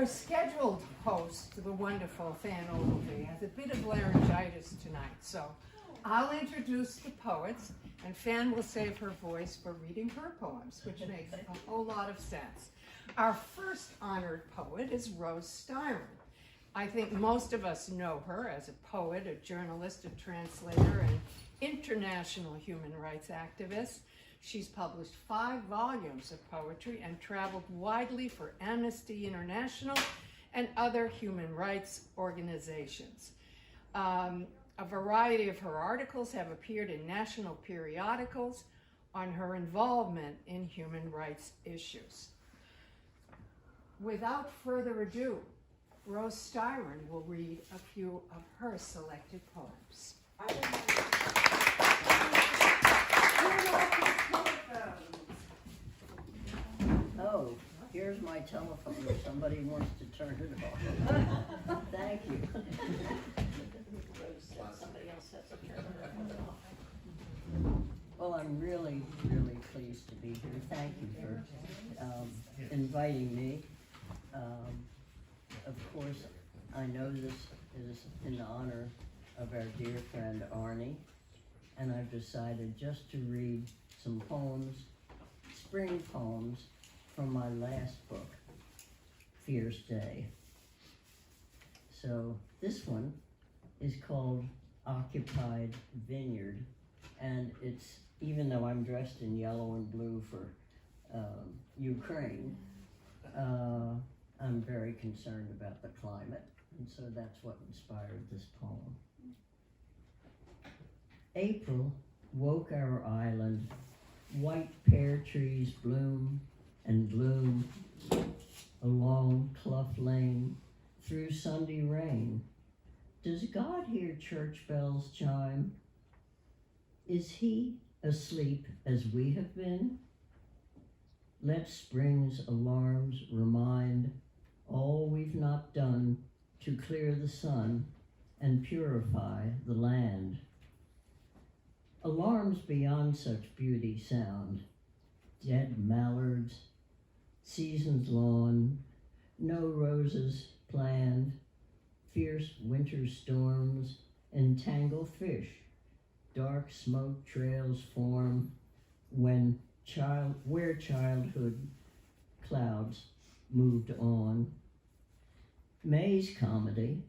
Our scheduled host, the wonderful Fan Ogilvy, has a bit of laryngitis tonight, so I'll introduce the poets, and Fan will save her voice for reading her poems, which makes a whole lot of sense. Our first honored poet is Rose Styron. I think most of us know her as a poet, a journalist, a translator, and international human rights activist. She's published 5 volumes of poetry and traveled widely for Amnesty International and other human rights organizations. A variety of her articles have appeared in national periodicals on her involvement in human rights issues. Without further ado, Rose Styron will read a few of her selected poems. Oh, here's my telephone if somebody wants to turn it off. Thank you. Well, I'm really, really pleased to be here. Thank you for inviting me. Of course, I know this is in honor of our dear friend Arnie, and I've decided just to read some poems, spring poems, from my last book, Fierce Day. So this one is called Occupied Vineyard, and it's, even though I'm dressed in yellow and blue for Ukraine, I'm very concerned about the climate, and so that's what inspired this poem. April woke our island, white pear trees bloom and gloom along Clough Lane through Sunday rain. Does God hear church bells chime? Is he asleep as we have been? Let spring's alarms remind all we've not done to clear the sun and purify the land. Alarms beyond such beauty sound, dead mallards, season's lawn, no roses planned, fierce winter storms entangle fish, dark smoke trails form where childhood clouds moved on. May's comedy,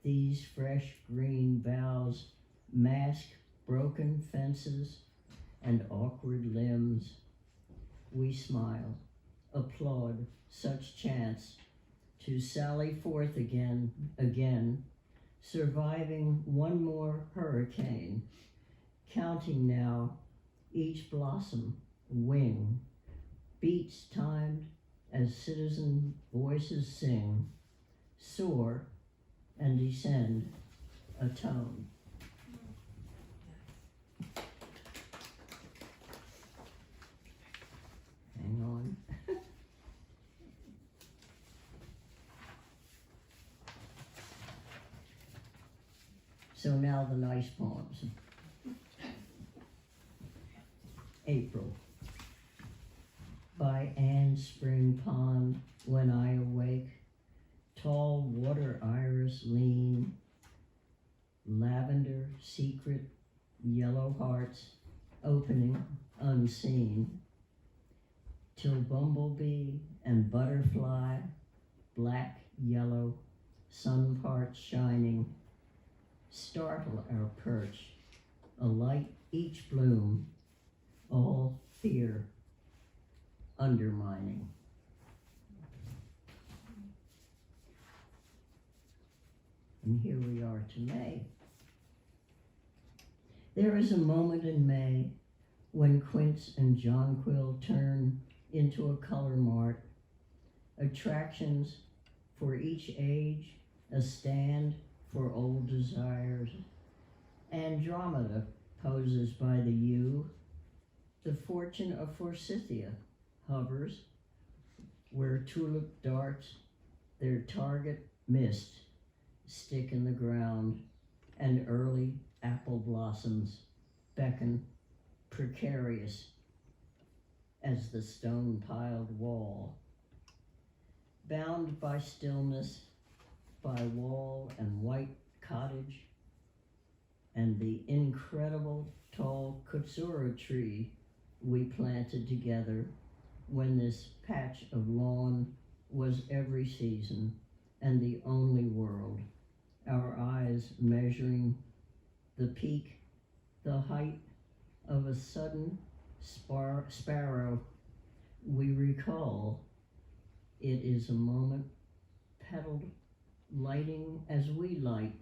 these fresh green boughs mask broken fences and awkward limbs. We smile, applaud such chance to sally forth again, surviving one more hurricane, counting now each blossom wing, beats timed as citizen voices sing, soar and descend a tone. Hang on. So now the nice poems. April. By Anne's spring pond, when I awake, tall water iris lean, lavender secret, yellow hearts opening unseen, till bumblebee and butterfly, black, yellow, sun parts shining, startle our perch, alight each bloom, all fear undermining. And here we are to May. There is a moment in May when quince and jonquil turn into a color mart, attractions for each age, a stand for old desires. Andromeda poses by the yew, the fortune of Forsythia hovers, where tulip darts their target missed, stick in the ground, and early apple blossoms beckon precarious as the stone-piled wall. bound by stillness, by wall and white cottage, and the incredible tall kutsura tree we planted together when this patch of lawn was every season and the only world, our eyes measuring the peak, the height of a sudden sparrow. We recall it is a moment petaled, lighting as we light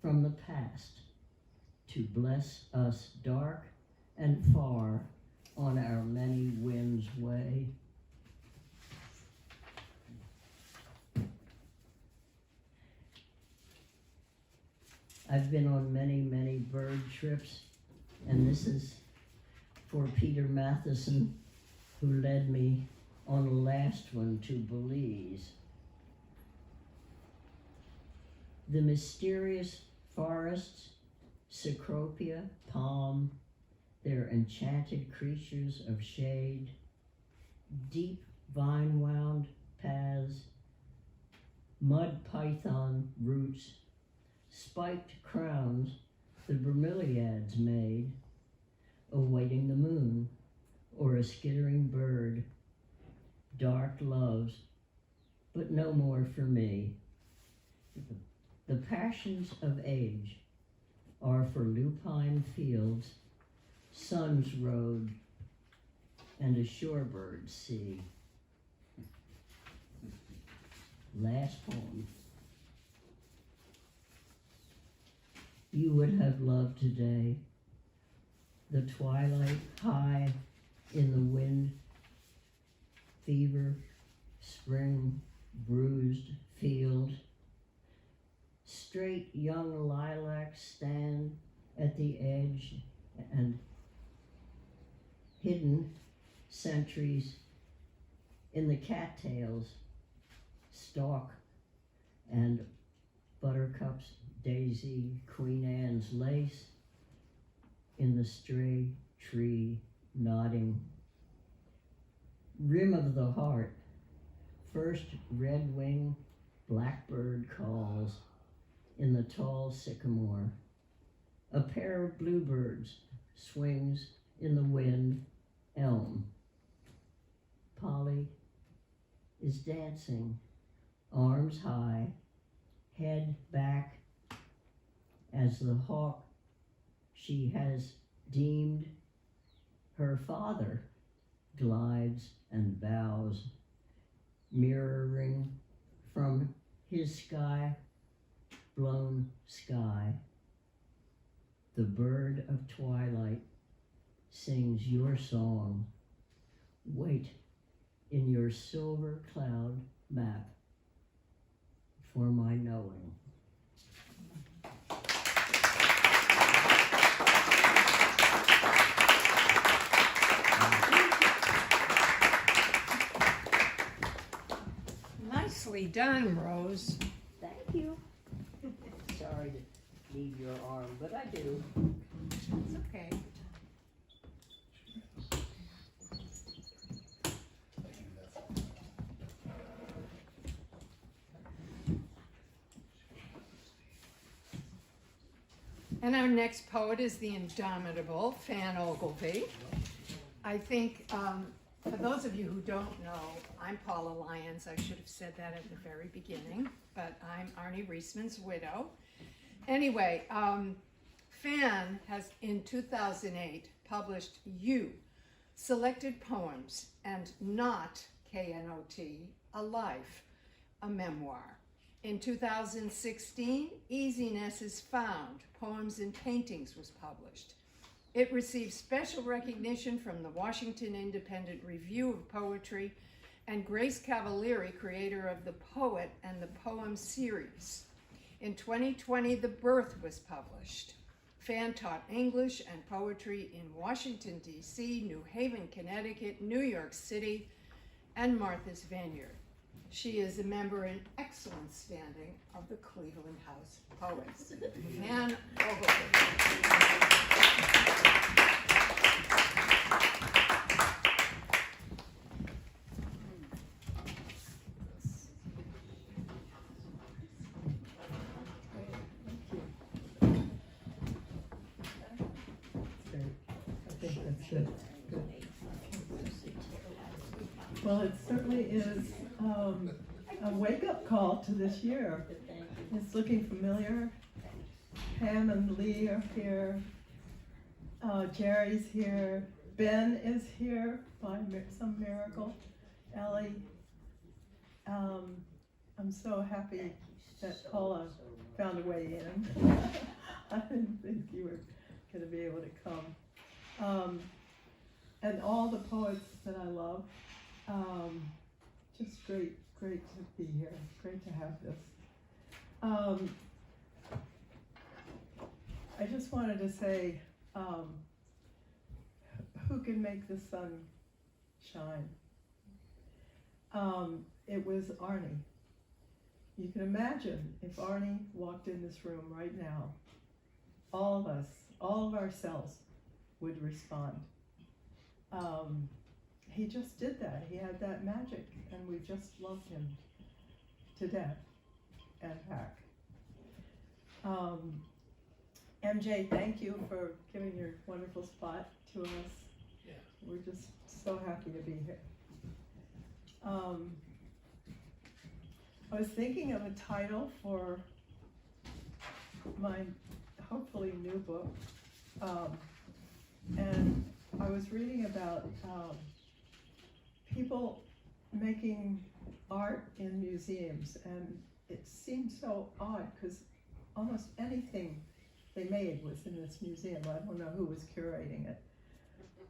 from the past to bless us dark and far on our many winds way. I've been on many, many bird trips, and this is for Peter Matheson, who led me on the last one to Belize. The mysterious forests, cecropia, palm, their enchanted creatures of shade, deep vine-wound paths, mud python roots, spiked crowns the bromeliads made, awaiting the moon or a skittering bird, dark loves, but no more for me. The passions of age are for lupine fields, sun's road, and a shorebird sea. Last poem. You would have loved today, the twilight high in the wind, fever, spring, bruised field. Straight young lilacs stand at the edge, and hidden sentries in the cattails stalk, and buttercups, daisy, Queen Anne's lace in the stray tree nodding. Rim of the heart, first red wing blackbird calls in the tall sycamore. A pair of bluebirds swings in the wind, elm. Polly is dancing, arms high, head back, as the hawk she has deemed her father glides and bows, mirroring from his sky-blown sky. The bird of twilight sings your song. Wait in your silver cloud map for my knowing. Nicely done, Rose. Thank you. Sorry to leave your arm, but I do. It's okay. And our next poet is the indomitable Fan Ogilvy. I think, for those of you who don't know, I'm Paula Lyons. I should have said that at the very beginning, but I'm Arnie Reisman's widow. Anyway, Fan has, in 2008, published You, Selected Poems, and Not, K-N-O-T, A Life, a memoir. In 2016, Easiness is Found, Poems and Paintings was published. It received special recognition from the Washington Independent Review of Poetry and Grace Cavalieri, creator of The Poet and the Poem series. In 2020, The Birth was published. Fan taught English and poetry in Washington, D.C., New Haven, Connecticut, New York City, and Martha's Vineyard. She is a member in excellent standing of the Cleveland House Poets. Fan Ogilvy. Good. Well, it certainly is a wake-up call to this year. It's looking familiar. Pam and Leigh are here. Jerry's here. Ben is here by some miracle. Ellie. I'm so happy that Paula found a way in. I didn't think you were going to be able to come. And all the poets that I love. Just great to be here. Great to have this. I just wanted to say, who can make the sun shine? It was Arnie. You can imagine if Arnie walked in this room right now, all of us, all of our cells would respond. He just did that. He had that magic, and we just loved him to death and back. MJ, thank you for giving your wonderful spot to us. Yeah. We're just so happy to be here. I was thinking of a title for my hopefully new book, and I was reading about people making art in museums, and it seemed so odd because almost anything they made was in this museum. I don't know who was curating it,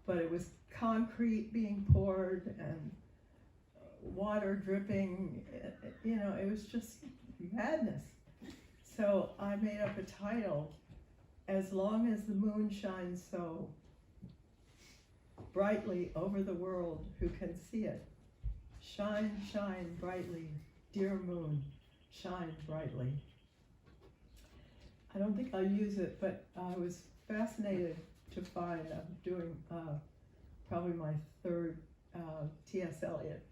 but it was concrete being poured and water dripping, you know, it was just madness. So I made up a title, As Long as the Moon Shines So Brightly Over the World Who Can See It. Shine, shine brightly, dear moon, shine brightly. I don't think I'll use it, but I was fascinated to find, I'm doing probably my third T.S. Eliot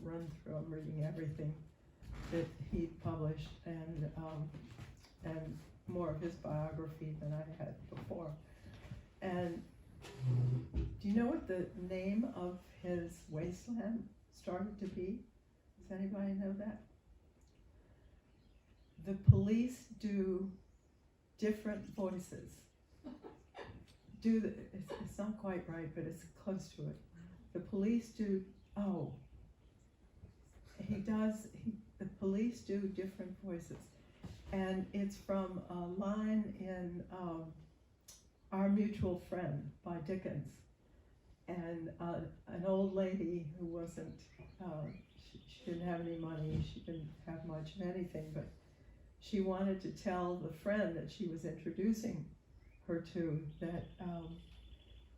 run through. I'm reading everything that he published, and more of his biography than I had before. And do you know what the name of his wasteland started to be? Does anybody know that? The police do different voices. It's not quite right, but it's close to it. The police do, the police do different voices. And it's from a line in Our Mutual Friend by Dickens. And an old lady who wasn't, she didn't have any money, she didn't have much of anything, but she wanted to tell the friend that she was introducing her to that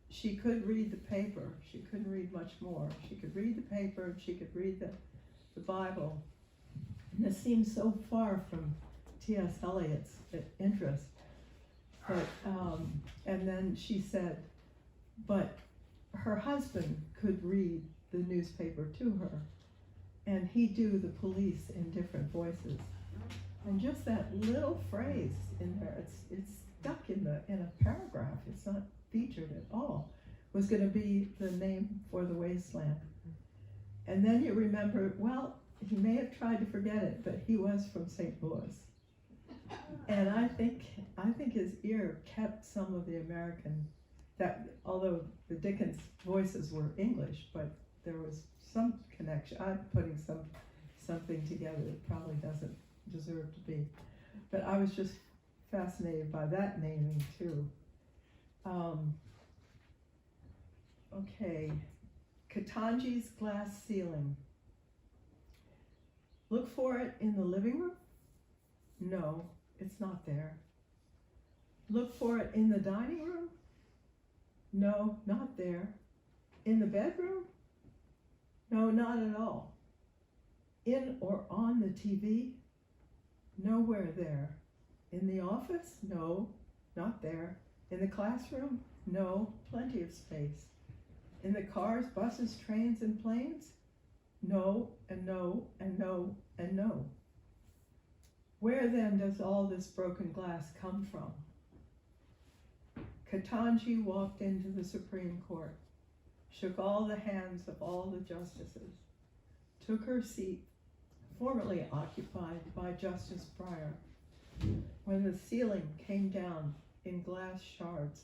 she could read the paper. She couldn't read much more. She could read the paper, and she could read the Bible. And this seems so far from T.S. Eliot's interest. But, and then she said, but her husband could read the newspaper to her, and he'd do the police in different voices. And just that little phrase in there, it's stuck in a paragraph. It's not featured at all. Was going to be the name for the wasteland. And then you remember, well, he may have tried to forget it, but he was from St. Louis. And I think his ear kept some of the American, that although the Dickens voices were English, but there was some connection. I'm putting something together that probably doesn't deserve to be. But I was just fascinated by that naming too. Okay, Katanji's glass ceiling. Look for it in the living room? No, it's not there. Look for it in the dining room? No, not there. In the bedroom? No, not at all. In or on the TV? Nowhere there. In the office? No, not there. In the classroom? No, plenty of space. In the cars, buses, trains, and planes? No, and no, and no, and no. Where then does all this broken glass come from? Katanji walked into the Supreme Court, shook all the hands of all the justices, took her seat, formerly occupied by Justice Breyer, when the ceiling came down in glass shards,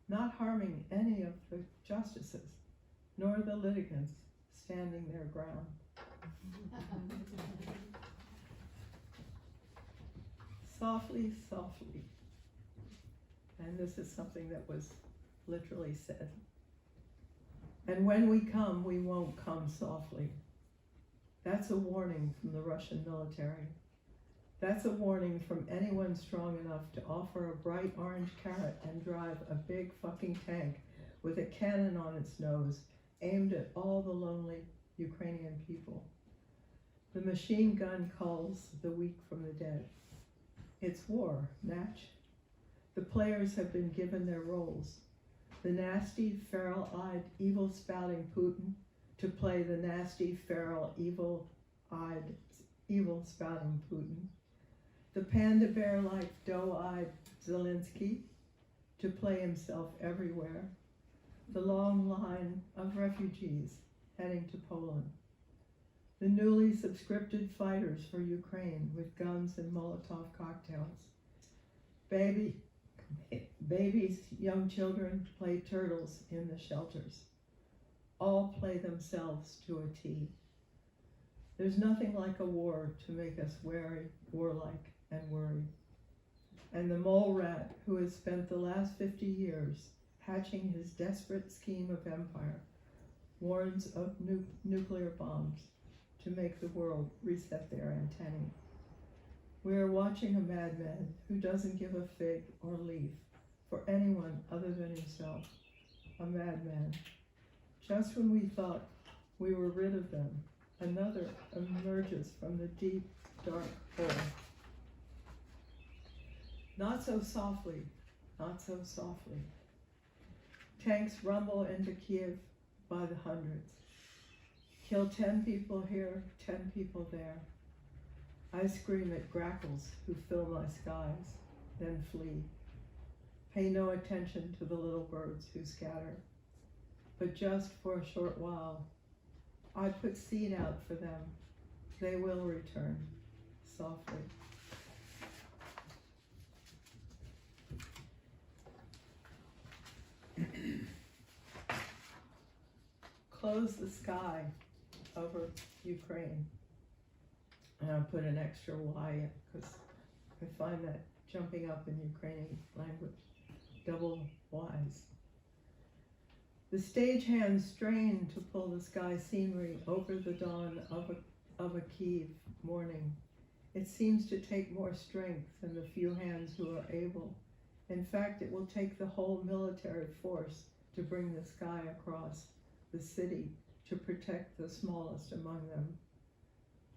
not harming any of the justices, nor the litigants standing their ground. Softly, softly. And this is something that was literally said. And when we come, we won't come softly. That's a warning from the Russian military. That's a warning from anyone strong enough to offer a bright orange carrot and drive a big fucking tank with a cannon on its nose aimed at all the lonely Ukrainian people. The machine gun calls the weak from the dead. It's war, Natch. The players have been given their roles. The nasty, feral-eyed, evil-spouting Putin to play the nasty, feral, evil-eyed, evil-spouting Putin. The panda bear-like, doe-eyed Zelensky to play himself everywhere. The long line of refugees heading to Poland. The newly subscripted fighters for Ukraine with guns and Molotov cocktails. Babies, young children play turtles in the shelters. All play themselves to a T. There's nothing like a war to make us wary, warlike, and worried. And the mole rat who has spent the last 50 years hatching his desperate scheme of empire warns of nuclear bombs to make the world reset their antennae. We are watching a madman who doesn't give a fig or leaf for anyone other than himself. A madman. Just when we thought we were rid of them, another emerges from the deep, dark hole. Not so softly, not so softly. Tanks rumble into Kiev by the hundreds. Kill 10 people here, 10 people there. I scream at grackles who fill my skies, then flee. Pay no attention to the little birds who scatter. But just for a short while, I put seed out for them. They will return, softly. Close the sky over Ukraine. And I'll put an extra Y in because I find that jumping up in Ukrainian language, double Ys. The stagehands strain to pull the sky scenery over the dawn of a Kiev morning. It seems to take more strength than the few hands who are able. In fact, it will take the whole military force to bring the sky across the city to protect the smallest among them.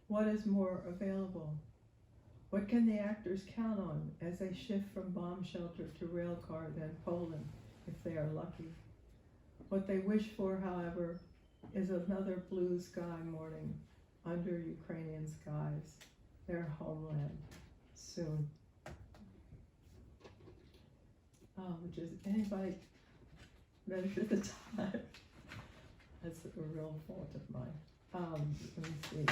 What is more available? What can the actors count on as they shift from bomb shelter to rail car, then Poland, if they are lucky? What they wish for, however, is another blue sky morning under Ukrainian skies, their homeland, soon. Does anybody measure the time? That's a real fault of mine. Let me see.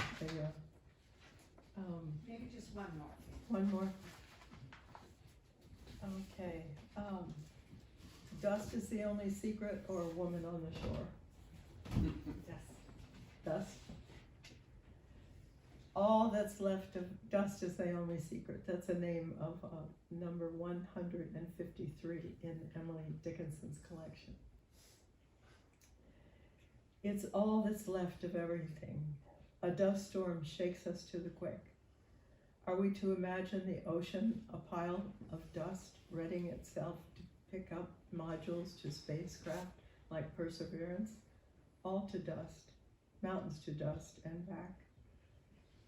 Maybe just one more. One more. Okay. Dust is the only secret, or a woman on the shore? Dust. All that's left of dust is the only secret. That's the name of number 153 in Emily Dickinson's collection. It's all that's left of everything. A dust storm shakes us to the quick. Are we to imagine the ocean a pile of dust readying itself to pick up modules to spacecraft like Perseverance? All to dust, mountains to dust and back.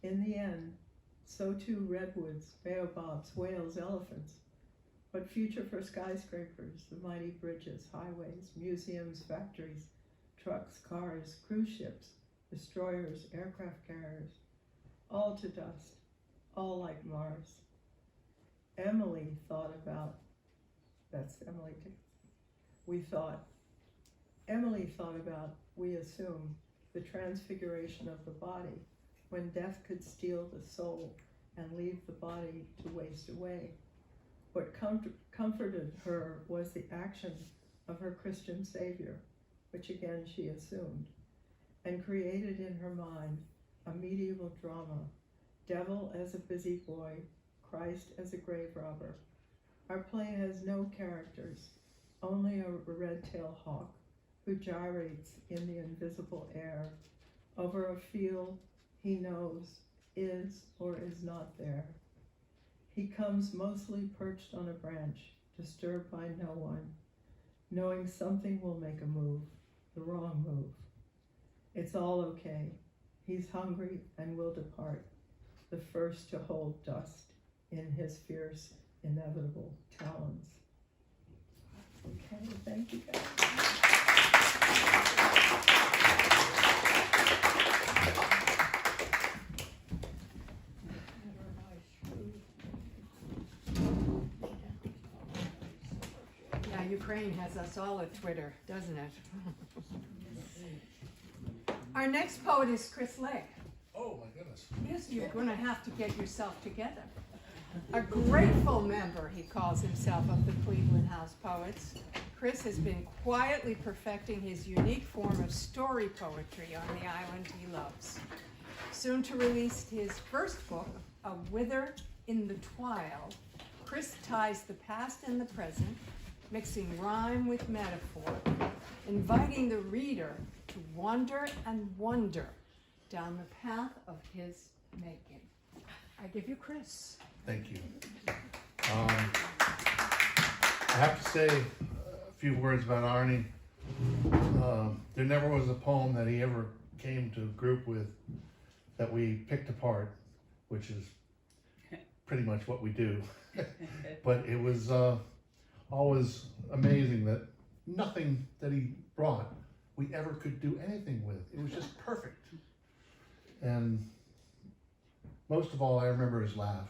In the end, so too redwoods, baobabs, whales, elephants. What future for skyscrapers, the mighty bridges, highways, museums, factories, trucks, cars, cruise ships, destroyers, aircraft carriers, all to dust, all like Mars. Emily thought about That's Emily Dickinson. Emily thought about, we assume, the transfiguration of the body, when death could steal the soul and leave the body to waste away. What comforted her was the action of her Christian Savior, which again she assumed, and created in her mind a medieval drama, devil as a busy boy, Christ as a grave robber. Our play has no characters, only a red-tailed hawk who gyrates in the invisible air over a field he knows is or is not there. He comes mostly perched on a branch, disturbed by no one, knowing something will make a move, the wrong move. It's all okay. He's hungry and will depart, the first to hold dust in his fierce, inevitable talons. Okay, thank you guys. Yeah, Ukraine has us all at Twitter, doesn't it? Our next poet is Chris Leigh. Oh my goodness. Yes, you're going to have to get yourself together. A grateful member, he calls himself, of the Cleveland House Poets, Chris has been quietly perfecting his unique form of story poetry on the island he loves. Soon to release his first book, A Wither in the Twile, Chris ties the past and the present, mixing rhyme with metaphor, inviting the reader to wander and wonder down the path of his making. I give you Chris. Thank you. I have to say a few words about Arnie. There never was a poem that he ever came to group with that we picked apart, which is pretty much what we do. But it was always amazing that nothing that he brought we ever could do anything with. It was just perfect. And most of all, I remember his laugh.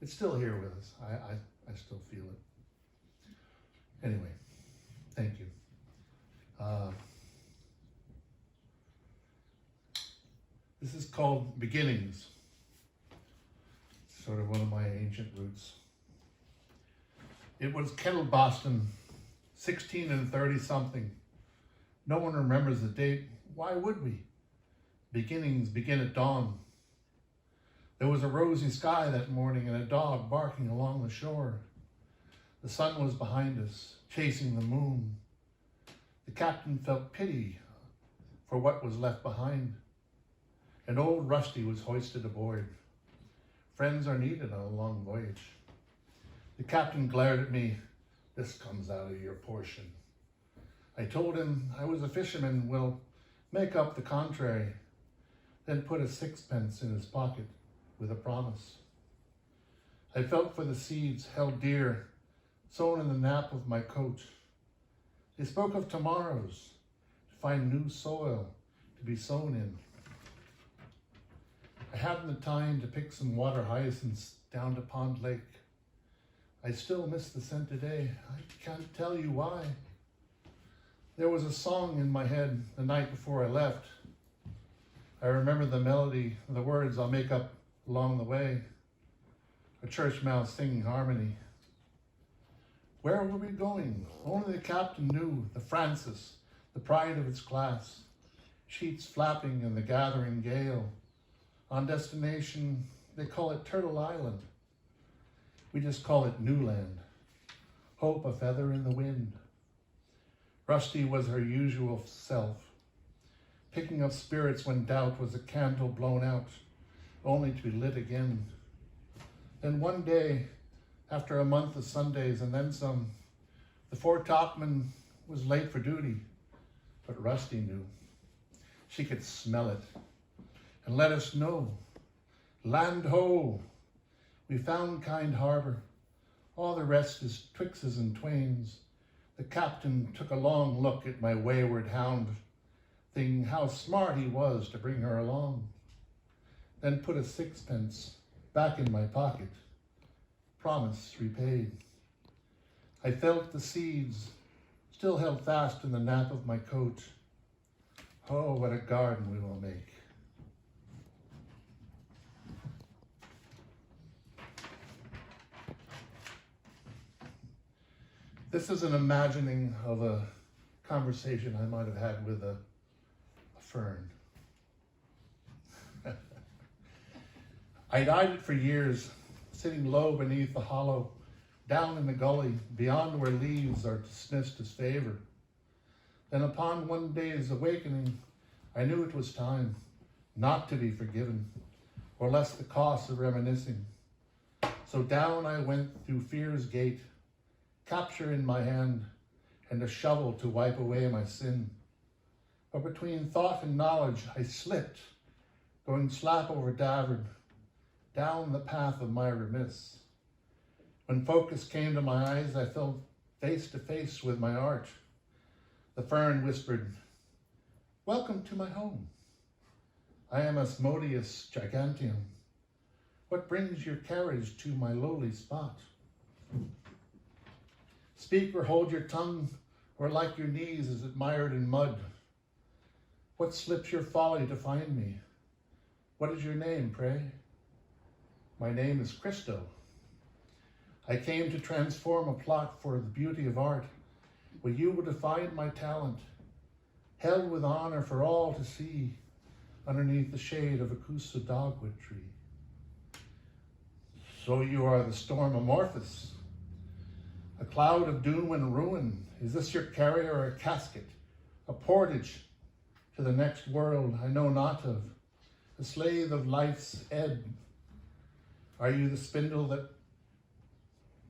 It's still here with us. I still feel it. Anyway, thank you. This is called Beginnings. It's sort of one of my ancient roots. It was Kettle Boston, 16 and 30 something. No one remembers the date. Why would we? Beginnings begin at dawn. There was a rosy sky that morning and a dog barking along the shore. The sun was behind us, chasing the moon. The captain felt pity for what was left behind. And old Rusty was hoisted aboard. Friends are needed on a long voyage. The captain glared at me. This comes out of your portion. I told him I was a fisherman, will make up the contrary, then put a sixpence in his pocket with a promise. I felt for the seeds held dear, sown in the nap of my coat. They spoke of tomorrows, to find new soil to be sown in. I hadn't the time to pick some water hyacinths down to Pond Lake. I still miss the scent today. I can't tell you why. There was a song in my head the night before I left. I remember the melody, the words I'll make up along the way. A church mouse singing harmony. Where were we going? Only the captain knew. The Francis, the pride of its class. Sheets flapping in the gathering gale. On destination, they call it Turtle Island. We just call it New Land. Hope a feather in the wind. Rusty was her usual self, picking up spirits when doubt was a candle blown out, only to be lit again. Then one day, after a month of Sundays and then some, the foretopman was late for duty, but Rusty knew. She could smell it and let us know. Land ho! We found Kind Harbor. All the rest is Twixes and Twains. The captain took a long look at my wayward hound, thinking how smart he was to bring her along. Then put a sixpence back in my pocket promise repaid. I felt the seeds still held fast in the nap of my coat. Oh, what a garden we will make. This is an imagining of a conversation I might have had with a fern. I'd eyed it for years, sitting low beneath the hollow, down in the gully, beyond where leaves are dismissed as favor. Then upon one day's awakening, I knew it was time not to be forgiven, or less the cost of reminiscing. So down I went through fear's gate, capture in my hand, and a shovel to wipe away my sin. But between thought and knowledge, I slipped, going slap over Davern, down the path of my remiss. When focus came to my eyes, I fell face to face with my art. The fern whispered, "Welcome to my home. I am Asmodeus giganteum. What brings your carriage to my lowly spot? Speak or hold your tongue, or like your knees is it mired in mud? What slips your folly to find me? What is your name, pray?" My name is Christo. I came to transform a plot for the beauty of art, where you will define my talent, held with honor for all to see, underneath the shade of a Kusa dogwood tree. So you are the storm amorphous, a cloud of doom and ruin. Is this your carrier or a casket, a portage to the next world I know not of, a slave of life's ebb? Are you the spindle that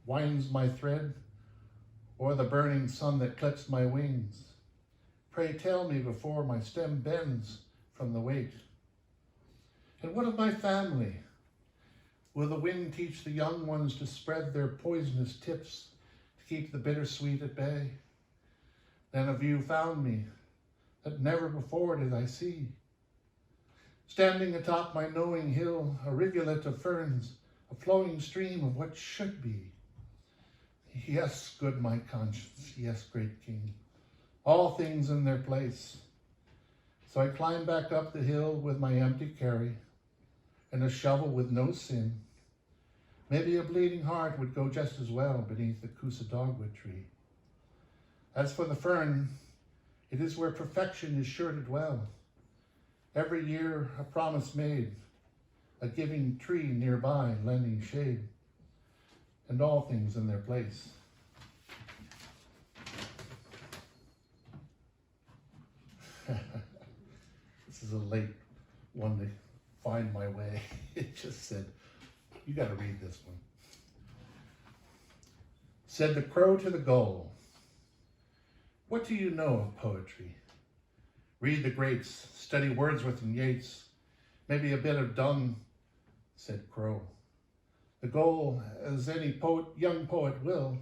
winds my thread, or the burning sun that clips my wings? Pray tell me before my stem bends from the weight. And what of my family? Will the wind teach the young ones to spread their poisonous tips to keep the bittersweet at bay? Then have you found me that never before did I see? Standing atop my knowing hill, a rivulet of ferns, a flowing stream of what should be. Yes, good my conscience, yes, great King, all things in their place. So I climbed back up the hill with my empty carry and a shovel with no sin. Maybe a bleeding heart would go just as well beneath the Kusa dogwood tree. As for the fern, it is where perfection is sure to dwell. Every year a promise made, a giving tree nearby lending shade, and all things in their place. This is a late one to find my way. It just said, you got to read this one. Said the crow to the gull, "What do you know of poetry? Read the greats, study Wordsworth and Yeats, maybe a bit of Donne," said crow. The gull, as any poet, young poet will,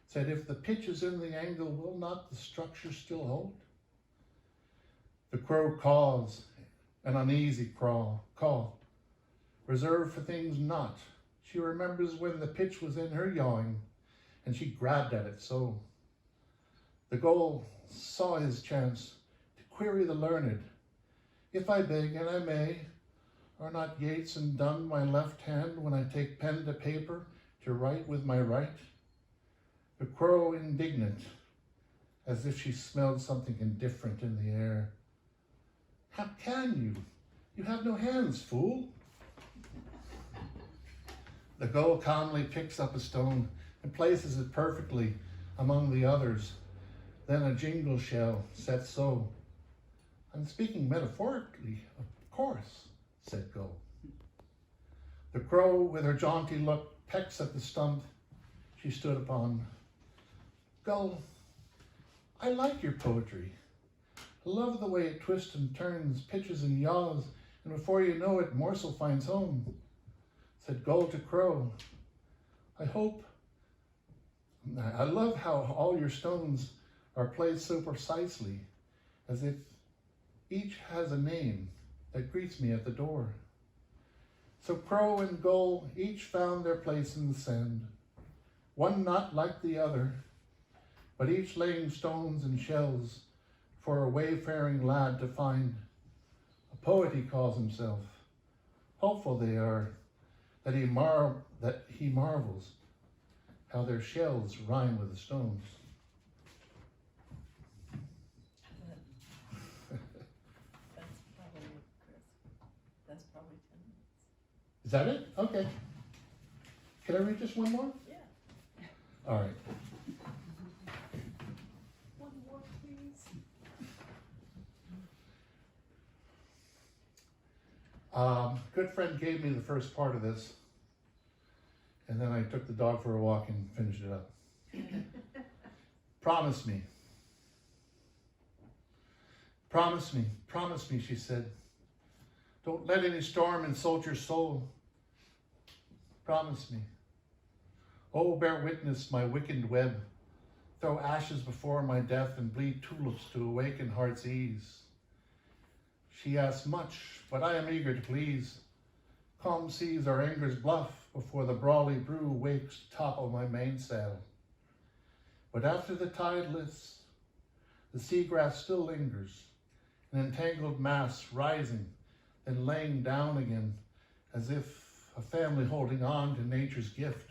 said, "If the pitch is in the angle, will not the structure still hold?" The crow caws, an uneasy call, reserved for things not. She remembers when the pitch was in her yawing, and she grabbed at it so. The gull saw his chance to query the learned. "If I beg, and I may, are not Yeats and Donne my left hand when I take pen to paper to write with my right?" The crow indignant, as if she smelled something indifferent in the air. "How can you? You have no hands, fool." The gull calmly picks up a stone and places it perfectly among the others. Then a jingle shell set so. "I'm speaking metaphorically, of course," said gull. The crow, with her jaunty look, pecks at the stump she stood upon. "Gull, I like your poetry. I love the way it twists and turns, pitches and yaws, and before you know it, morsel finds home," said gull to crow. I love how all your stones are placed so precisely, as if each has a name that greets me at the door. So crow and gull each found their place in the sand, one not like the other, but each laying stones and shells for a wayfaring lad to find. A poet he calls himself. Hopeful they are that he marvels how their shells rhyme with the stones. That's probably 10 minutes. Is that it? Okay. Can I read just one more? Yeah. All right. One more, please. Good friend gave me the first part of this, and then I took the dog for a walk and finished it up. Promise me. Promise me, she said. Don't let any storm insult your soul. Promise me. Oh, bear witness my wicked web. Throw ashes before my death and bleed tulips to awaken heart's ease. She asks much, but I am eager to please. Calm seas our anger's bluff before the brawly brew wakes top of my mainsail. But after the tide lifts, the seagrass still lingers, an entangled mass rising, then laying down again, as if a family holding on to nature's gift.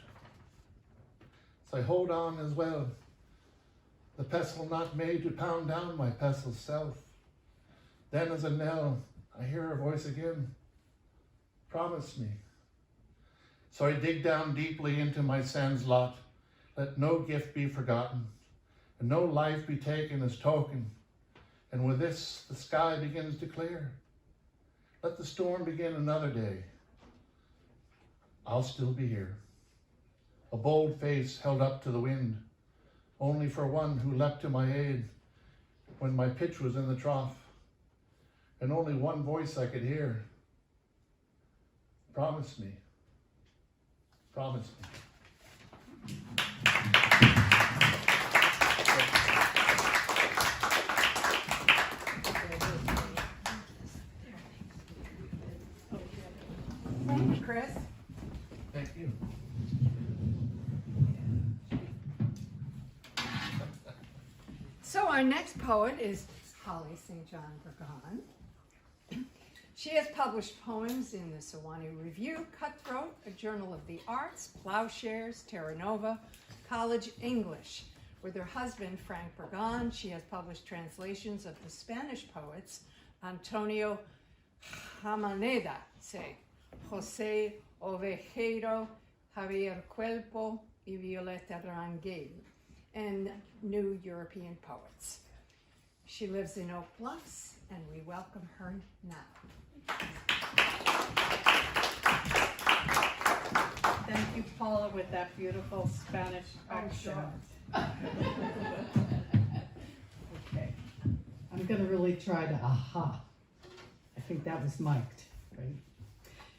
So I hold on as well, the pestle not made to pound down my pestle's self. Then as a knell, I hear her voice again, promise me. So I dig down deeply into my sand's lot, let no gift be forgotten, and no life be taken as token. And with this, the sky begins to clear. Let the storm begin another day. I'll still be here. A bold face held up to the wind, only for one who leapt to my aid when my pitch was in the trough, and only one voice I could hear. Promise me. Promise me. Thank you, Chris. Thank you. So our next poet is Holly St. John Burgon. She has published poems in the Sewanee Review, Cutthroat, A Journal of the Arts, Plowshares, Terra Nova, College English. With her husband, Frank Burgon, she has published translations of the Spanish poets Antonio Jamaneda, José Ovejero, Javier Cuerpo, y Violeta Rangel, and new European poets. She lives in Oak Bluffs, and we welcome her now. Thank you, Paula, with that beautiful Spanish accent. Okay, I'm gonna really try to, I think that was mic'd, right?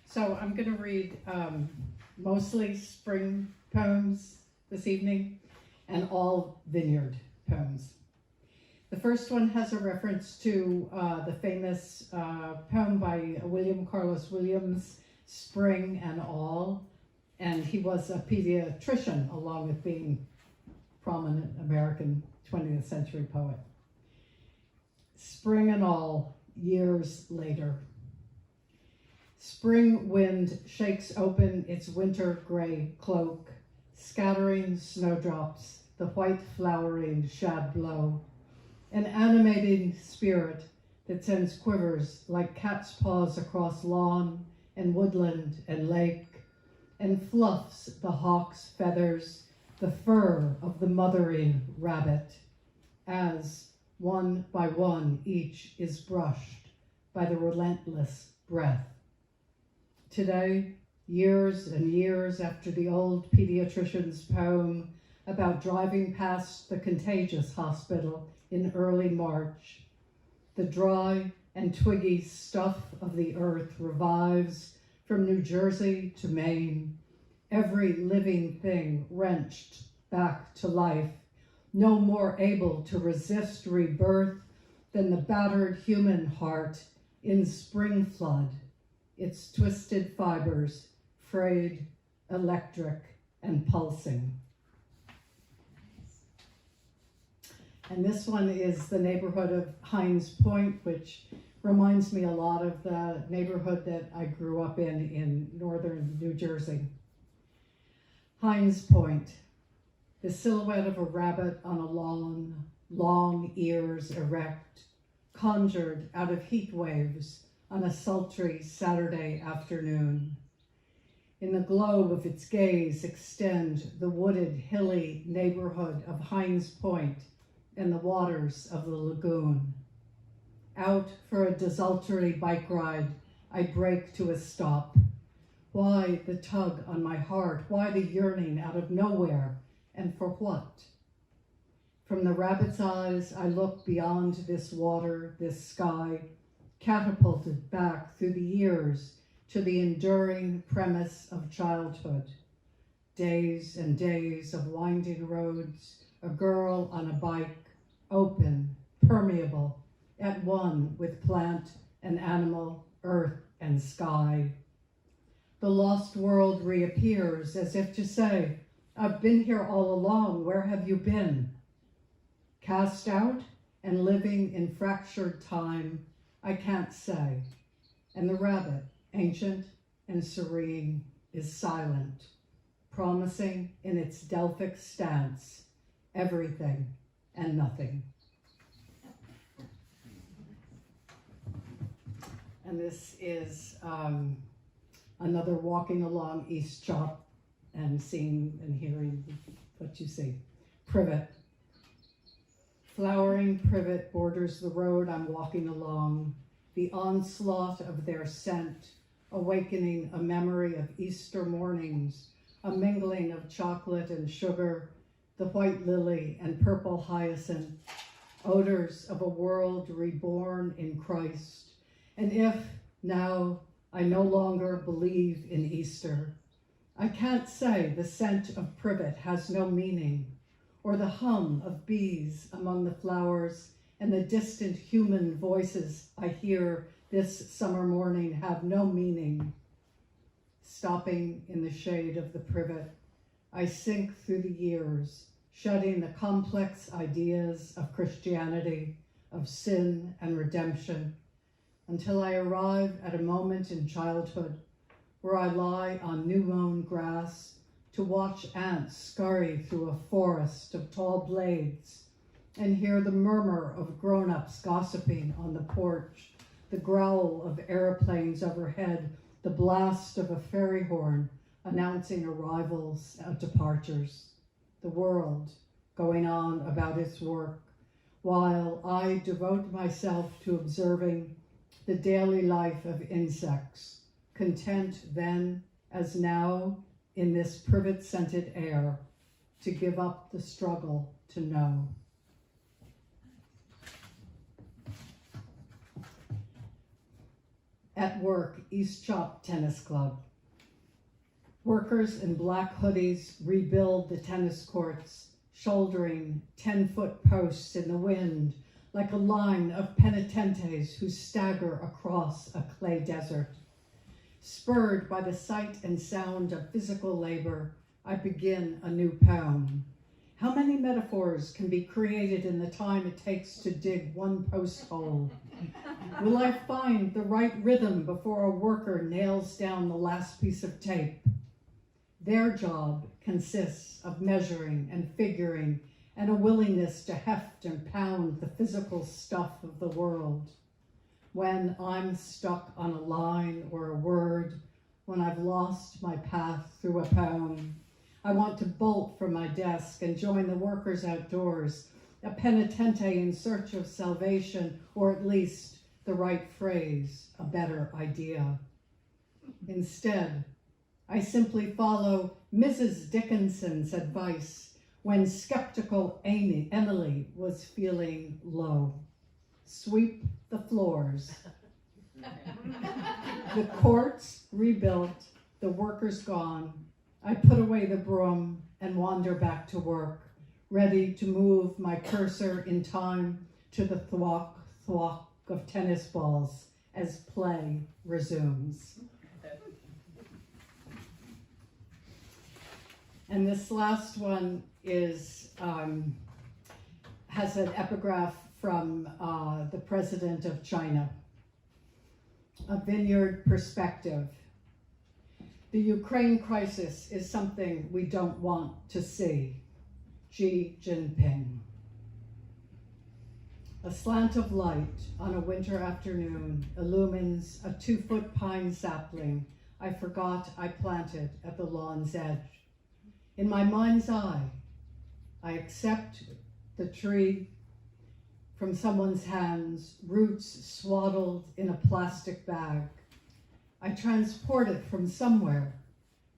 So I'm gonna read mostly spring poems this evening and all vineyard poems. The first one has a reference to the famous poem by William Carlos Williams, Spring and All, and he was a pediatrician along with being prominent American 20th century poet. Spring and All, years later. Spring wind shakes open its winter gray cloak, scattering snowdrops, the white flowering shad blow, an animating spirit that sends quivers like cat's paws across lawn and woodland and lake, and fluffs the hawk's feathers, the fur of the mothering rabbit, as one by one each is brushed by the relentless breath. Today, years and years after the old pediatrician's poem about driving past the contagious hospital in early March, the dry and twiggy stuff of the earth revives from New Jersey to Maine, every living thing wrenched back to life, no more able to resist rebirth than the battered human heart in spring flood, its twisted fibers, frayed, electric, and pulsing. And this one is the neighborhood of Hines Point, which reminds me a lot of the neighborhood that I grew up in northern New Jersey. Hines Point, the silhouette of a rabbit on a lawn, long ears erect, conjured out of heat waves on a sultry Saturday afternoon. In the globe of its gaze extend the wooded, hilly neighborhood of Hines Point and the waters of the lagoon. Out for a desultory bike ride, I brake to a stop. Why the tug on my heart? Why the yearning out of nowhere? And for what? From the rabbit's eyes, I look beyond this water, this sky, catapulted back through the years to the enduring premise of childhood. Days and days of winding roads, a girl on a bike, open, permeable, at one with plant and animal, earth and sky. The lost world reappears as if to say, I've been here all along, where have you been? Cast out and living in fractured time, I can't say. And the rabbit, ancient and serene, is silent, promising in its Delphic stance everything and nothing. And this is another walking along East Chop and seeing and hearing what you see. Privet. Flowering privet borders the road I'm walking along, the onslaught of their scent, awakening a memory of Easter mornings, a mingling of chocolate and sugar, the white lily and purple hyacinth, odors of a world reborn in Christ. And if now I no longer believe in Easter, I can't say the scent of privet has no meaning, or the hum of bees among the flowers and the distant human voices I hear this summer morning have no meaning. Stopping in the shade of the privet, I sink through the years, shedding the complex ideas of Christianity, of sin and redemption, until I arrive at a moment in childhood where I lie on new-mown grass to watch ants scurry through a forest of tall blades and hear the murmur of grown-ups gossiping on the porch, the growl of airplanes overhead, the blast of a ferry horn announcing arrivals and departures, the world going on about its work, while I devote myself to observing the daily life of insects, content then as now in this privet-scented air to give up the struggle to know. At work, East Chop Tennis Club. Workers in black hoodies rebuild the tennis courts, shouldering 10-foot posts in the wind like a line of penitentes who stagger across a clay desert. Spurred by the sight and sound of physical labor, I begin a new poem. How many metaphors can be created in the time it takes to dig one post hole? Will I find the right rhythm before a worker nails down the last piece of tape? Their job consists of measuring and figuring and a willingness to heft and pound the physical stuff of the world. When I'm stuck on a line or a word, when I've lost my path through a poem, I want to bolt from my desk and join the workers outdoors, a penitente in search of salvation, or at least the right phrase, a better idea. Instead, I simply follow Mrs. Dickinson's advice when skeptical Emily was feeling low. Sweep the floors. The courts rebuilt, the workers gone. I put away the broom and wander back to work, ready to move my cursor in time to the thwack of tennis balls as play resumes. And this last one is has an epigraph from the president of China. A vineyard perspective. The Ukraine crisis is something we don't want to see. Xi Jinping. A slant of light on a winter afternoon illumines a 2-foot pine sapling I forgot I planted at the lawn's edge. In my mind's eye, I accept the tree from someone's hands, roots swaddled in a plastic bag. I transport it from somewhere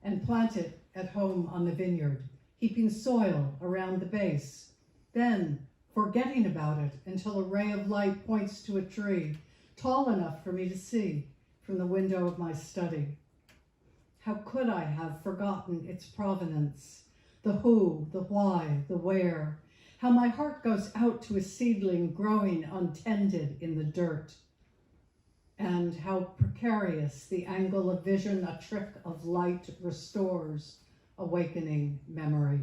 and plant it at home on the vineyard, heaping soil around the base, then forgetting about it until a ray of light points to a tree tall enough for me to see from the window of my study. How could I have forgotten its provenance, the who, the why, the where, how my heart goes out to a seedling growing untended in the dirt, and how precarious the angle of vision a trick of light restores, awakening memory.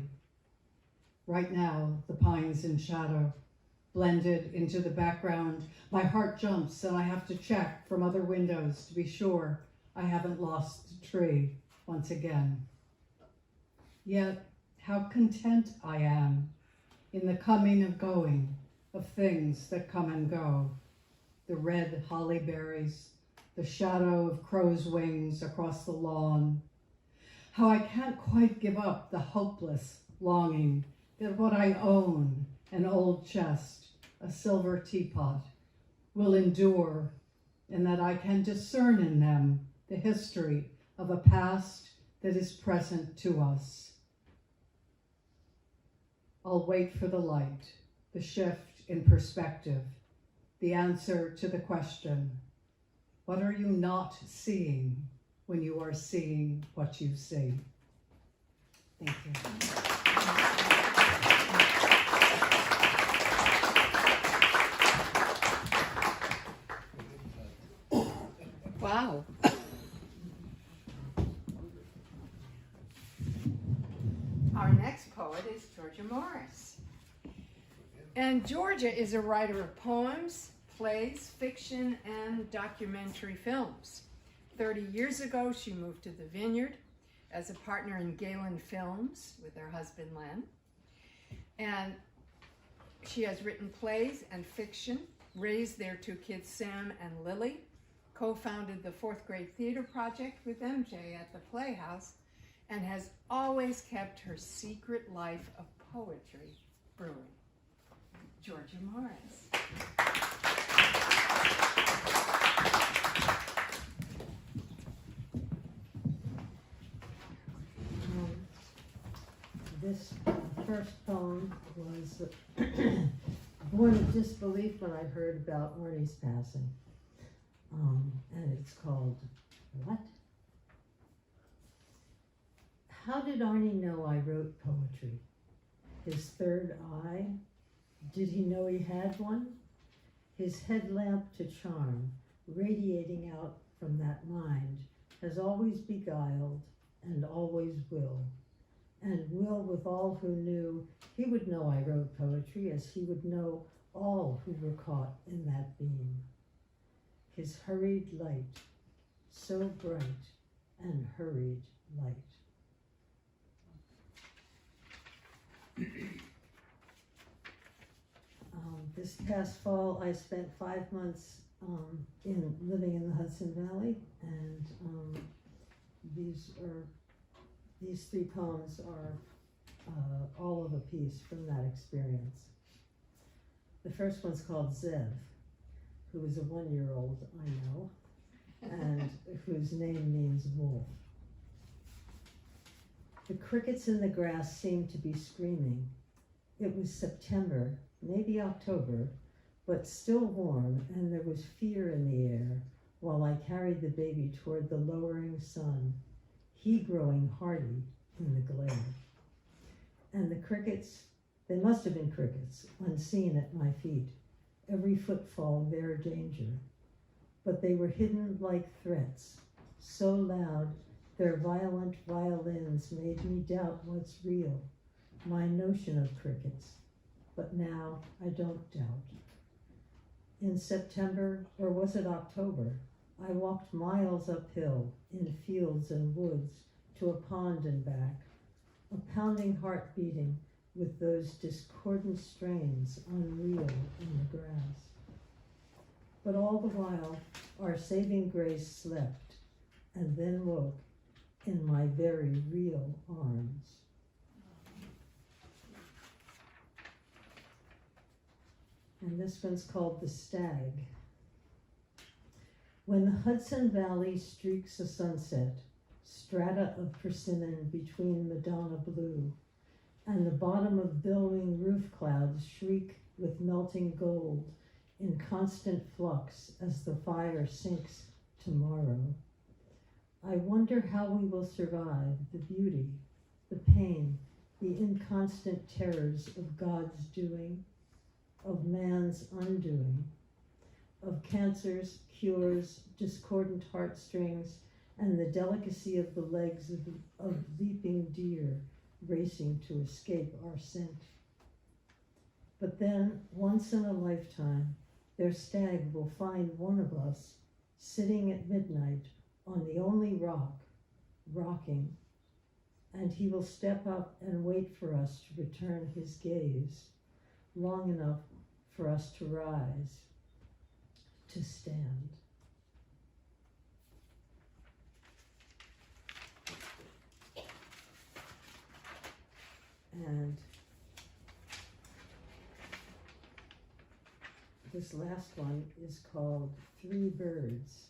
Right now, the pines in shadow, blended into the background, my heart jumps and I have to check from other windows to be sure I haven't lost the tree once again. Yet, how content I am in the coming and going of things that come and go. The red holly berries, the shadow of crow's wings across the lawn. How I can't quite give up the hopeless longing that what I own, an old chest, a silver teapot, will endure, and that I can discern in them the history of a past that is present to us. I'll wait for the light, the shift in perspective, the answer to the question, what are you not seeing when you are seeing what you see? Thank you. Wow. Our next poet is Georgia Morris. And Georgia is a writer of poems, plays, fiction, and documentary films. 30 years ago, she moved to the Vineyard as a partner in Galen Films with her husband, Len. And she has written plays and fiction, raised their 2 kids, Sam and Lily, co-founded the 4th grade theater project with MJ at the Playhouse, and has always kept her secret life of poetry brewing. Georgia Morris. This first poem was born of disbelief when I heard about Arnie's passing. And it's called, What? How did Arnie know I wrote poetry? His third eye? Did he know he had one? His headlamp to charm, radiating out from that mind, has always beguiled and always will. And will with all who knew he would know I wrote poetry as he would know all who were caught in that beam. His hurried light, so bright and hurried light. This past fall, I spent 5 months living in the Hudson Valley, and these 3 poems are all of a piece from that experience. The first one's called Zev, who is a 1-year-old I know, and whose name means wolf. The crickets in the grass seemed to be screaming. It was September, maybe October, but still warm, and there was fear in the air while I carried the baby toward the lowering sun, he growing hardy in the glare. And the crickets, they must have been crickets, unseen at my feet, every footfall their danger. But they were hidden like threats, so loud Their violent violins made me doubt what's real, my notion of crickets. But now I don't doubt. In September, or was it October, I walked miles uphill in fields and woods to a pond and back, a pounding heart beating with those discordant strains unreal in the grass. But all the while, our saving grace slept and then woke in my very real arms. And this one's called The Stag. When the Hudson Valley streaks a sunset, strata of persimmon between Madonna blue, and the bottom of billowing roof clouds shriek with melting gold in constant flux as the fire sinks tomorrow. I wonder how we will survive the beauty, the pain, the inconstant terrors of God's doing, of man's undoing, of cancers, cures, discordant heartstrings, and the delicacy of the legs of leaping deer racing to escape our scent. But then, once in a lifetime, their stag will find one of us sitting at midnight on the only rock, rocking, and he will step up and wait for us to return his gaze, long enough for us to rise, to stand. And this last one is called Three Birds.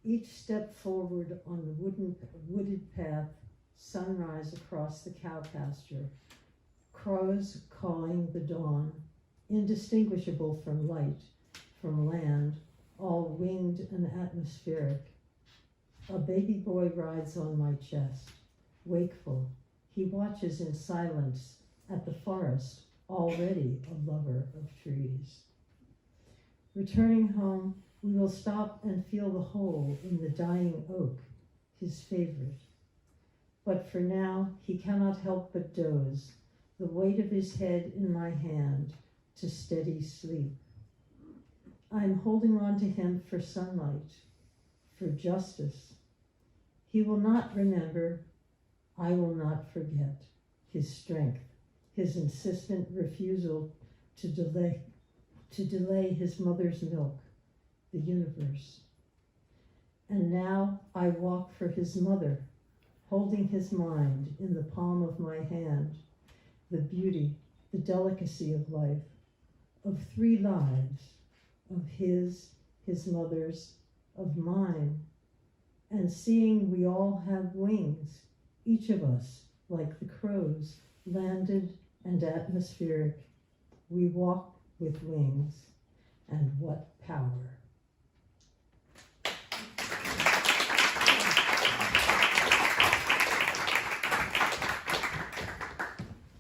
Each step forward on the wooded path, sunrise across the cow pasture, crows calling the dawn, indistinguishable from light, from land, all winged and atmospheric. A baby boy rides on my chest, wakeful. He watches in silence at the forest, already a lover of trees. Returning home, we will stop and feel the hole in the dying oak, his favorite. But for now, he cannot help but doze, the weight of his head in my hand to steady sleep. I'm holding on to him for sunlight, for justice. He will not remember, I will not forget, his strength, his insistent refusal to delay his mother's milk, the universe. And now I walk for his mother, holding his mind in the palm of my hand, the beauty, the delicacy of life, of three lives, of his mother's, of mine, and seeing we all have wings, each of us, like the crows, landed and atmospheric. We walk with wings, and what power.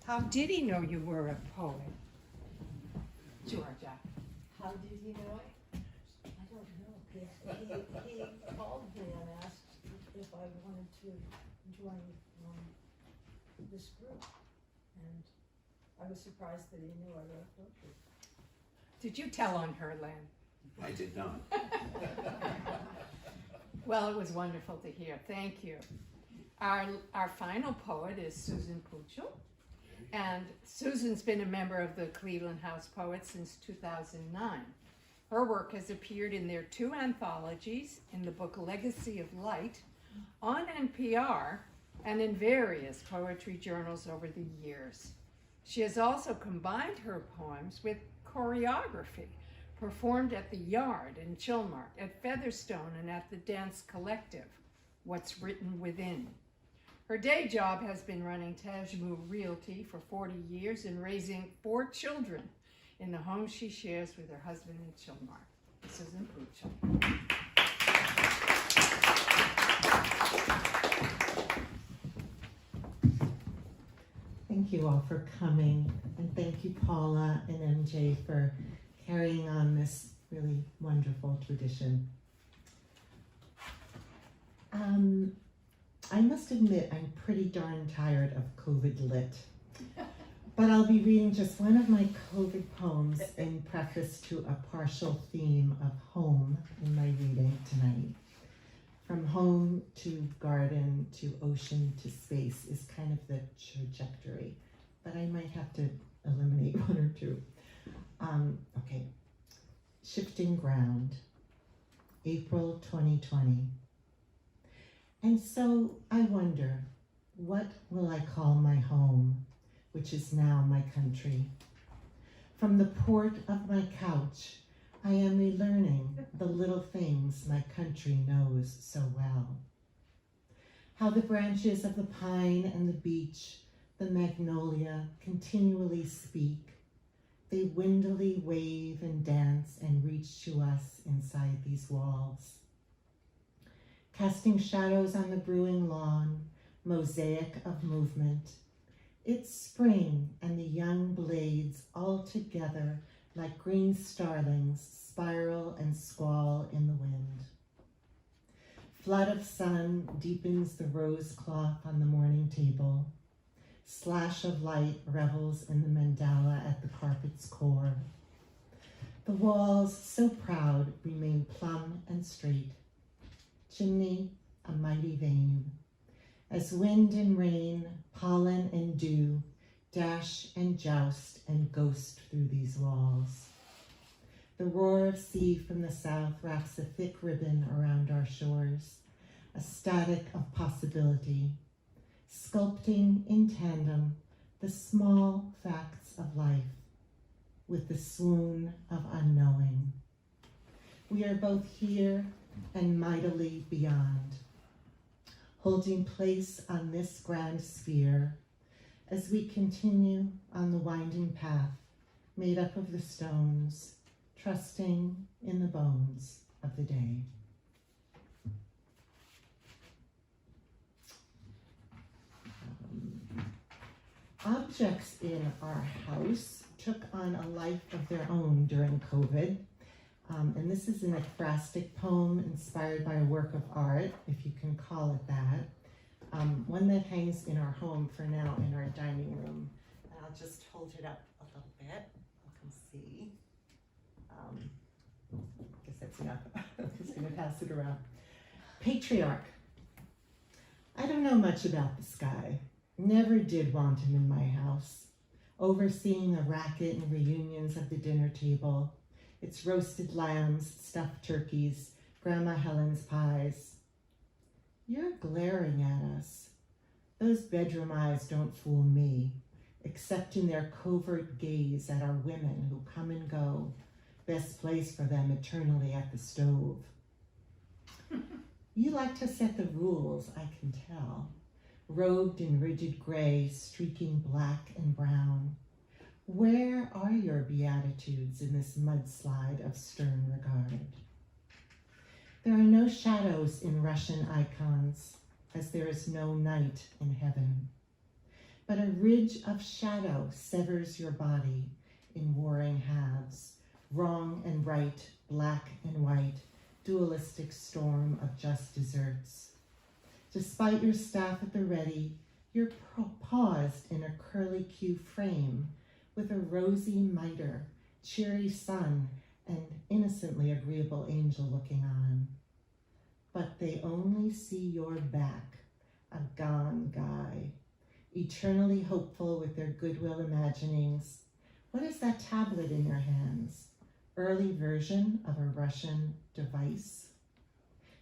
How did he know you were a poet, Georgia? How did he know it? I don't know. He called me and asked if I wanted to join this group. And I was surprised that he knew I wrote poetry. Did you tell on her, Len? I did not. Well, it was wonderful to hear. Thank you. Our final poet is Susan Puchel. And Susan's been a member of the Cleveland House Poets since 2009. Her work has appeared in their 2 anthologies, in the book Legacy of Light, on NPR, and in various poetry journals over the years. She has also combined her poems with choreography, performed at the Yard in Chilmark, at Featherstone, and at the Dance Collective, What's Written Within. Her day job has been running Tajmu Realty for 40 years and raising 4 children in the home she shares with her husband in Chilmark. Susan Puchel. Thank you all for coming, and thank you, Paula and MJ, for carrying on this really wonderful tradition. I must admit I'm pretty darn tired of COVID lit. But I'll be reading just one of my COVID poems in preface to a partial theme of home in my reading tonight. From home to garden to ocean to space is kind of the trajectory, but I might have to eliminate one or two. Okay, Shifting Ground, April 2020. And so I wonder, what will I call my home, which is now my country? From the port of my couch, I am relearning the little things my country knows so well. How the branches of the pine and the beech, the magnolia, continually speak. They windily wave and dance and reach to us inside these walls. Casting shadows on the brewing lawn, mosaic of movement. It's spring and the young blades all together like green starlings spiral and squall in the wind. Flood of sun deepens the rose cloth on the morning table. Slash of light revels in the mandala at the carpet's core. The walls, so proud, remain plumb and straight. Chimney, a mighty vein. As wind and rain, pollen and dew, dash and joust and ghost through these walls. The roar of sea from the south wraps a thick ribbon around our shores, a static of possibility, sculpting in tandem the small facts of life with the swoon of unknowing. We are both here and mightily beyond, holding place on this grand sphere as we continue on the winding path made up of the stones, trusting in the bones of the day. Objects in our house took on a life of their own during COVID. And this is an ekphrastic poem inspired by a work of art, if you can call it that. One that hangs in our home for now in our dining room. And I'll just hold it up a little bit. You can see. I guess that's enough. I'm just going to pass it around. Patriarch. I don't know much about this guy. Never did want him in my house. Overseeing the racket and reunions of the dinner table. Its roasted lambs, stuffed turkeys, Grandma Helen's pies. You're glaring at us. Those bedroom eyes don't fool me, except in their covert gaze at our women who come and go. Best place for them eternally at the stove. You like to set the rules, I can tell. Robed in rigid gray, streaking black and brown. Where are your beatitudes in this mudslide of stern regard? There are no shadows in Russian icons, as there is no night in heaven. But a ridge of shadow severs your body in warring halves, wrong and right, black and white, dualistic storm of just desserts. Despite your staff at the ready, you're paused in a curly-Q frame with a rosy miter, cheery sun, and innocently agreeable angel looking on. But they only see your back, a gone guy, eternally hopeful with their goodwill imaginings. What is that tablet in your hands? Early version of a Russian device?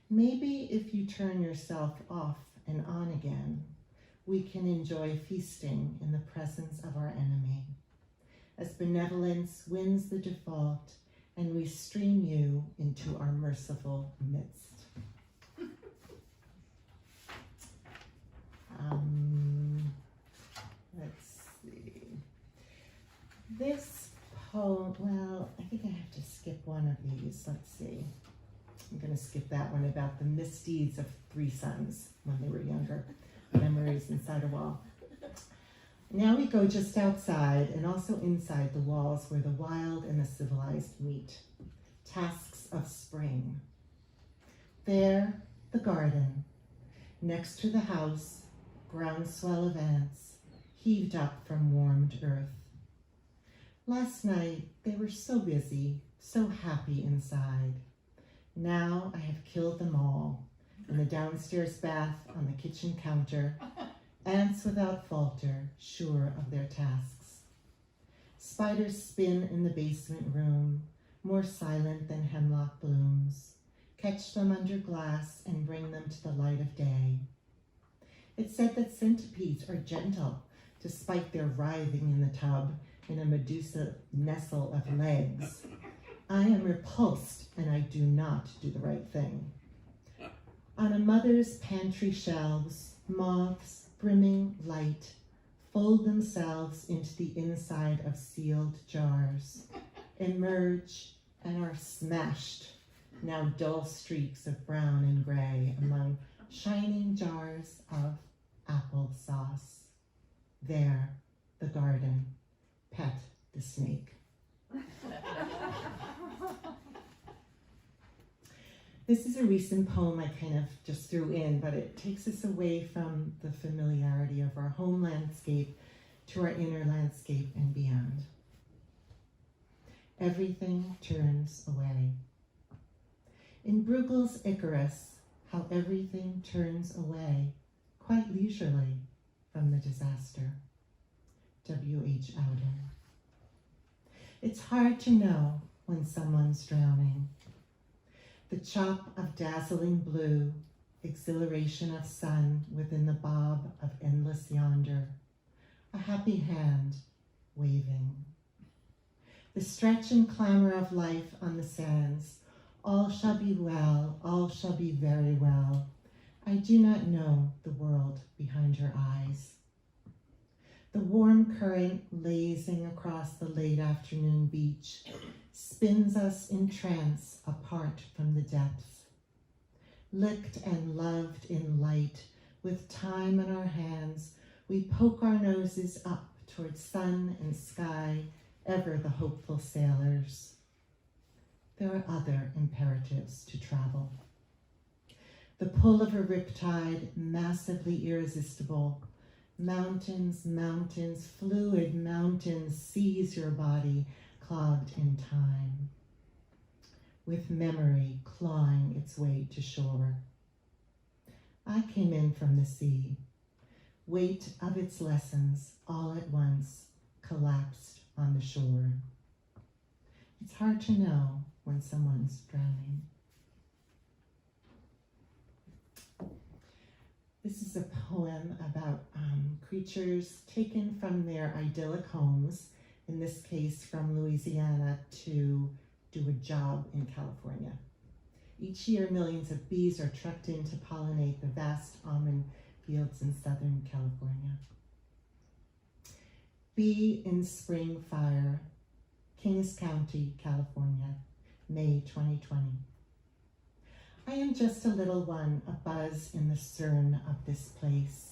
Maybe if you turn yourself off and on again, we can enjoy feasting in the presence of our enemy. As benevolence wins the default and we stream you into our merciful midst. Let's see. This poem, well, I think I have to skip one of these. Let's see. I'm going to skip that one about the misdeeds of 3 sons when they were younger. Memories inside a wall. Now we go just outside and also inside the walls where the wild and the civilized meet. Tasks of spring. There, the garden, Next to the house, groundswell of ants heaved up from warmed earth. Last night, they were so busy, so happy inside. Now I have killed them all in the downstairs bath, on the kitchen counter, ants without falter, sure of their tasks. Spiders spin in the basement room, more silent than hemlock blooms. Catch them under glass and bring them to the light of day. It's said that centipedes are gentle, despite their writhing in the tub in a Medusa nestle of legs. I am repulsed, and I do not do the right thing. On a mother's pantry shelves, moths, brimming light, fold themselves into the inside of sealed jars, emerge, and are smashed, now dull streaks of brown and gray among shining jars of applesauce. There, the garden, pet the snake. This is a recent poem I kind of just threw in, but it takes us away from the familiarity of our home landscape to our inner landscape and beyond. Everything turns away. In Bruegel's Icarus, how everything turns away, quite leisurely, from the disaster. W.H. Auden. It's hard to know when someone's drowning. The chop of dazzling blue, exhilaration of sun within the bob of endless yonder, a happy hand waving. The stretch and clamor of life on the sands, all shall be well, all shall be very well. I do not know the world behind her eyes. The warm current lazing across the late afternoon beach spins us in trance apart from the depths. Licked and loved in light, with time in our hands, we poke our noses up towards sun and sky, ever the hopeful sailors. There are other imperatives to travel. The pull of a riptide, massively irresistible. Mountains, mountains, fluid mountains seize your body, clogged in time, with memory clawing its way to shore. I came in from the sea. Weight of its lessons all at once collapsed on the shore. It's hard to know when someone's drowning. This is a poem about creatures taken from their idyllic homes, in this case from Louisiana, to do a job in California. Each year, millions of bees are trucked in to pollinate the vast almond fields in Southern California. Bee in Spring Fire, Kings County, California, May 2020. I am just a little one, a buzz in the stern of this place.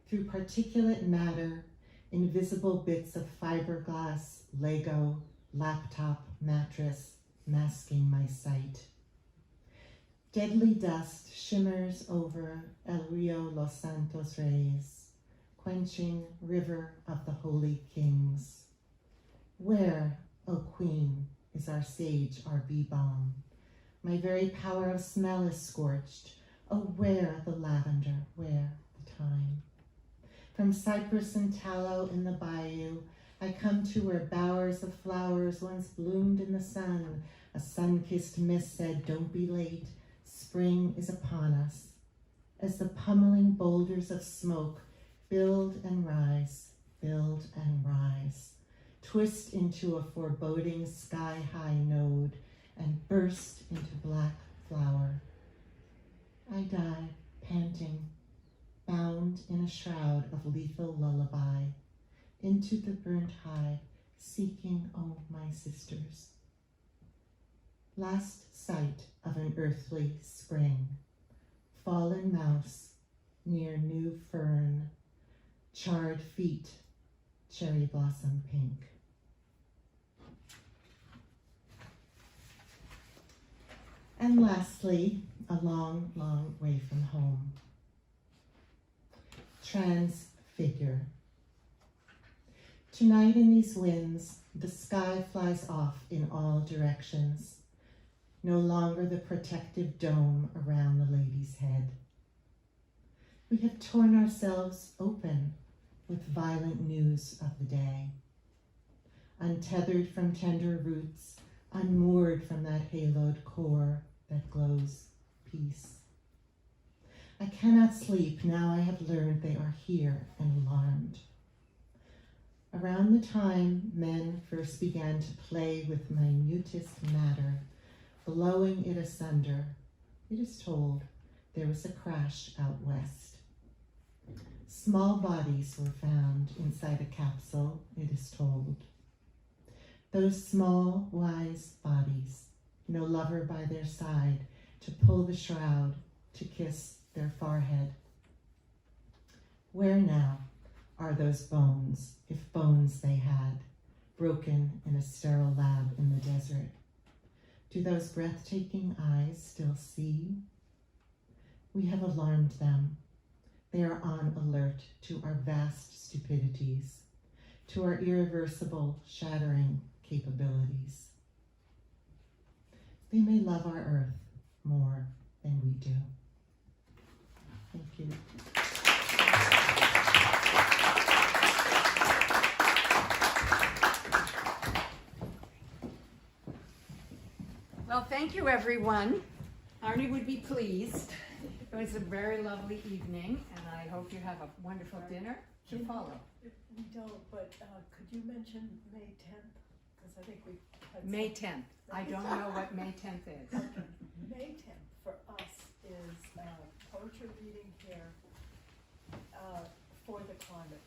Through particulate matter, invisible bits of fiberglass, Lego, laptop, mattress, masking my sight. Deadly dust shimmers over El Rio Los Santos Reyes, quenching river of the holy kings. Where, O Queen, is our sage, our bee balm? My very power of smell is scorched. Oh, where the lavender, where the thyme? From cypress and tallow in the bayou, I come to where bowers of flowers once bloomed in the sun. A sun-kissed mist said, don't be late, spring is upon us. As the pummeling boulders of smoke build and rise, twist into a foreboding sky-high node, and burst into black flower. I die, panting, bound in a shroud of lethal lullaby, into the burnt hide, seeking, oh, my sisters. Last sight of an earthly spring, fallen mouse near new fern, charred feet, cherry blossom pink. And lastly, a long, long way from home. transfigure. Tonight in these winds, the sky flies off in all directions, no longer the protective dome around the lady's head. We have torn ourselves open with violent news of the day, untethered from tender roots, unmoored from that haloed core that glows peace. I cannot sleep now I have learned they are here and alarmed. Around the time men first began to play with minutest matter, blowing it asunder, it is told there was a crash out west. Small bodies were found inside a capsule, it is told. Those small, wise bodies, no lover by their side to pull the shroud, to kiss their forehead. Where now are those bones, if bones they had, broken in a sterile lab in the desert? Do those breathtaking eyes still see? We have alarmed them. They are on alert to our vast stupidities, to our irreversible, shattering capabilities. They may love our earth more than we do. Thank you. Well, thank you, everyone. Arnie would be pleased. It was a very lovely evening, and I hope you have a wonderful dinner to follow. We don't, but could you mention May 10th? Because I think we had May 10th. I don't know what May 10th is. Okay. May 10th for us is poetry reading here for the climate.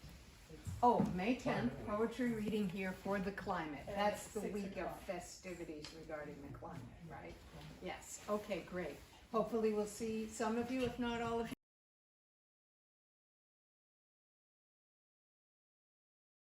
It's Oh, May 10th, poetry reading here for the climate. And That's at the 6 week of o'clock. festivities regarding the climate, right? Yes, okay, great. Hopefully we'll see some of you, if not all of you.